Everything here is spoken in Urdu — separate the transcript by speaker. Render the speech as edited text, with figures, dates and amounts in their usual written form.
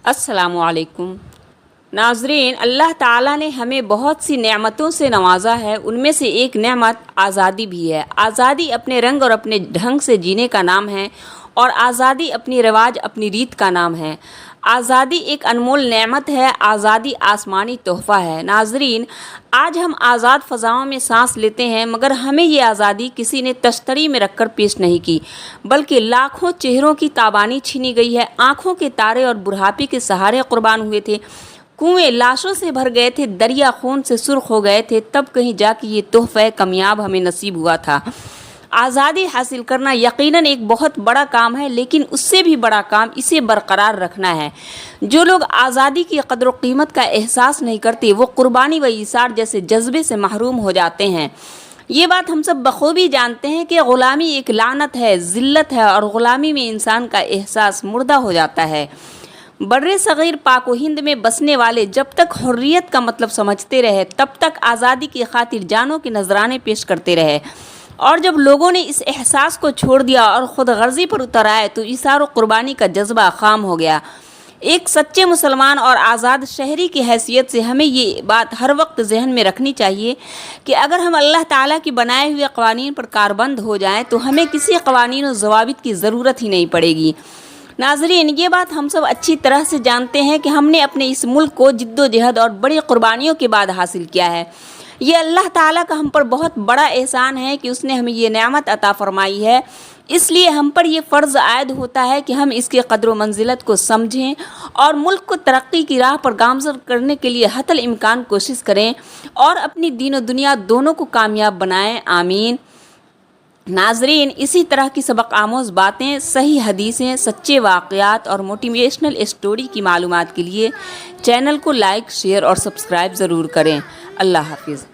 Speaker 1: السلام علیکم ناظرین، اللہ تعالیٰ نے ہمیں بہت سی نعمتوں سے نوازا ہے۔ ان میں سے ایک نعمت آزادی بھی ہے۔ آزادی اپنے رنگ اور اپنے ڈھنگ سے جینے کا نام ہے، اور آزادی اپنی رواج اپنی ریت کا نام ہے۔ آزادی ایک انمول نعمت ہے۔ آزادی آسمانی تحفہ ہے۔ ناظرین، آج ہم آزاد فضاؤں میں سانس لیتے ہیں، مگر ہمیں یہ آزادی کسی نے تشتری میں رکھ کر پیش نہیں کی، بلکہ لاکھوں چہروں کی تابانی چھینی گئی ہے۔ آنکھوں کے تارے اور بڑھاپے کے سہارے قربان ہوئے تھے، کنویں لاشوں سے بھر گئے تھے، دریا خون سے سرخ ہو گئے تھے، تب کہیں جا کے یہ تحفہ کمیاب ہمیں نصیب ہوا تھا۔ آزادی حاصل کرنا یقیناً ایک بہت بڑا کام ہے، لیکن اس سے بھی بڑا کام اسے برقرار رکھنا ہے۔ جو لوگ آزادی کی قدر و قیمت کا احساس نہیں کرتے، وہ قربانی و ایثار جیسے جذبے سے محروم ہو جاتے ہیں۔ یہ بات ہم سب بخوبی جانتے ہیں کہ غلامی ایک لعنت ہے، ذلت ہے، اور غلامی میں انسان کا احساس مردہ ہو جاتا ہے۔ بر صغیر پاک و ہند میں بسنے والے جب تک حریت کا مطلب سمجھتے رہے، تب تک آزادی کی خاطر جانوں کے نذرانے پیش کرتے رہے، اور جب لوگوں نے اس احساس کو چھوڑ دیا اور خود غرضی پر اتر آئے تو ایثار و قربانی کا جذبہ خام ہو گیا۔ ایک سچے مسلمان اور آزاد شہری کی حیثیت سے ہمیں یہ بات ہر وقت ذہن میں رکھنی چاہیے کہ اگر ہم اللہ تعالیٰ کی بنائے ہوئے قوانین پر کاربند ہو جائیں تو ہمیں کسی قوانین و ضوابط کی ضرورت ہی نہیں پڑے گی۔ ناظرین، یہ بات ہم سب اچھی طرح سے جانتے ہیں کہ ہم نے اپنے اس ملک کو جد و جہد اور بڑی قربانیوں کے بعد حاصل کیا ہے۔ یہ اللہ تعالیٰ کا ہم پر بہت بڑا احسان ہے کہ اس نے ہمیں یہ نعمت عطا فرمائی ہے۔ اس لیے ہم پر یہ فرض عائد ہوتا ہے کہ ہم اس کے قدر و منزلت کو سمجھیں اور ملک کو ترقی کی راہ پر گامزن کرنے کے لیے حتی الامکان کوشش کریں اور اپنی دین و دنیا دونوں کو کامیاب بنائیں۔ آمین۔ ناظرین، اسی طرح کی سبق آموز باتیں، صحیح حدیثیں، سچے واقعات اور موٹیویشنل اسٹوری کی معلومات کے لیے چینل کو لائک، شیئر اور سبسکرائب ضرور کریں۔ اللہ حافظ۔